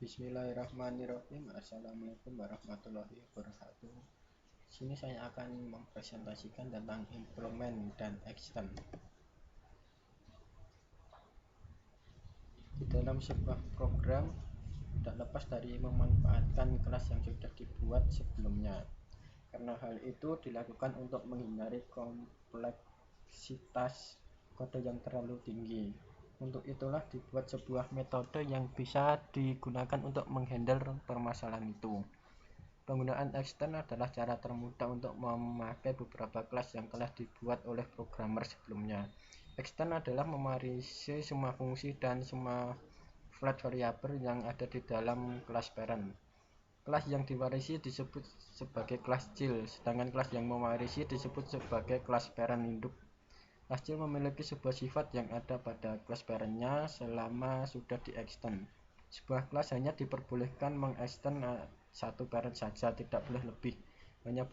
Bismillahirrahmanirrahim. Assalamualaikum warahmatullahi wabarakatuh. Sini saya akan mempresentasikan tentang implement dan extend. Di dalam sebuah program tidak lepas dari memanfaatkan kelas yang sudah dibuat sebelumnya. Karena hal itu dilakukan untuk menghindari kompleksitas kode yang terlalu tinggi. Untuk itulah dibuat sebuah metode yang bisa digunakan untuk menghandle permasalahan itu. Penggunaan extend adalah cara termudah untuk memakai beberapa kelas yang telah dibuat oleh programmer sebelumnya. Extend adalah mewarisi semua fungsi dan semua flat variabel yang ada di dalam kelas parent. Kelas yang diwarisi disebut sebagai kelas child, sedangkan kelas yang mewarisi disebut sebagai kelas parent induk. Kelas child memiliki sebuah sifat yang ada pada kelas parentnya selama sudah di-extend. Sebuah kelas hanya diperbolehkan mengextend satu parent saja, tidak boleh lebih. Hanya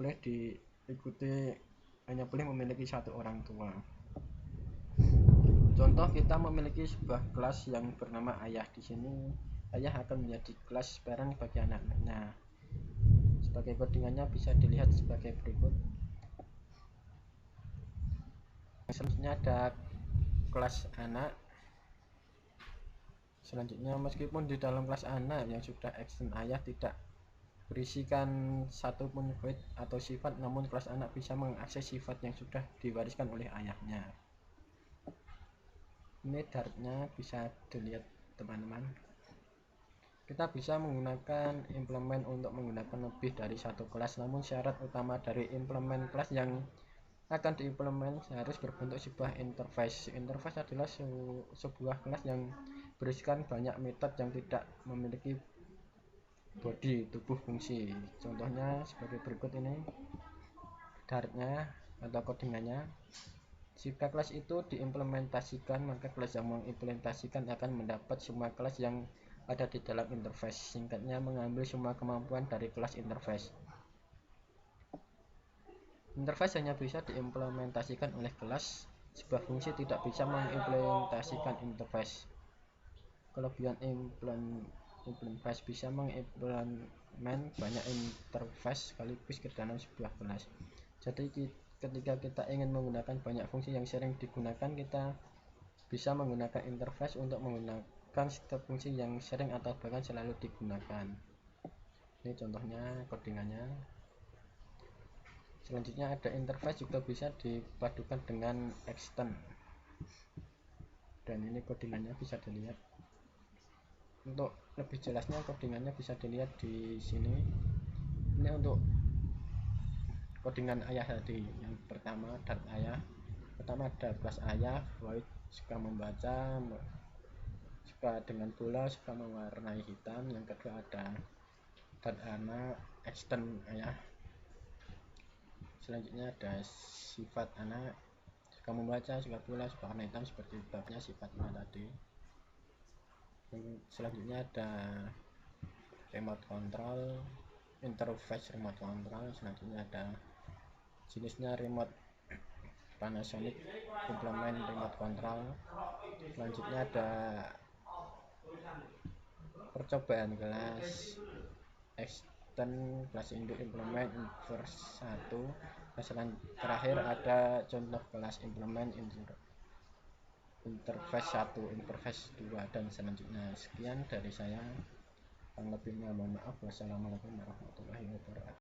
boleh memiliki satu orang tua. Contoh, kita memiliki sebuah kelas yang bernama ayah. Di sini ayah akan menjadi kelas parent bagi anak-anaknya. Sebagai codingannya bisa dilihat sebagai berikut. Selanjutnya ada kelas anak. Selanjutnya, meskipun di dalam kelas anak yang sudah extend ayah tidak berisikan satupun void atau sifat, namun kelas anak bisa mengakses sifat yang sudah diwariskan oleh ayahnya. Ini dartnya bisa dilihat teman-teman. Kita bisa menggunakan implement untuk menggunakan lebih dari satu kelas, namun syarat utama dari implement kelas yang akan diimplement harus berbentuk sebuah interface. Interface adalah sebuah kelas yang berisikan banyak metode yang tidak memiliki body, tubuh fungsi. Contohnya sebagai berikut ini dartnya atau codingannya. Jika kelas itu diimplementasikan, maka kelas yang mengimplementasikan akan mendapat semua kelas yang ada di dalam interface. Singkatnya, mengambil semua kemampuan dari kelas interface. Interface hanya bisa diimplementasikan oleh kelas. Sebuah fungsi tidak bisa mengimplementasikan interface. Kelebihan interface bisa mengimplement banyak interface sekaligus ke dalam sebuah kelas. Jadi ketika kita ingin menggunakan banyak fungsi yang sering digunakan, kita bisa menggunakan interface untuk menggunakan setiap fungsi yang sering atau bahkan selalu digunakan. Ini contohnya codingannya. Selanjutnya ada interface juga bisa dipadukan dengan extend. Dan ini codingannya bisa dilihat. Untuk lebih jelasnya codingannya bisa dilihat di sini. Ini untuk codingan ayah tadi. Yang pertama dart ayah. Pertama ada kelas ayah, void suka membaca, suka dengan bola, suka mewarnai hitam. Yang kedua ada dart anak, extend ayah. Selanjutnya ada sifat anak, suka membaca, suka bola, suka warna hitam, seperti babnya sifatnya tadi. Selanjutnya ada remote control, interface remote control. Selanjutnya ada jenisnya remote Panasonic implement remote control. Selanjutnya ada percobaan kelas extend kelas induk implement interface 1. Terakhir ada contoh kelas implement interface 1, interface 2, dan selanjutnya. Sekian dari saya, kurang lebihnya mohon maaf. Wassalamualaikum warahmatullahi wabarakatuh.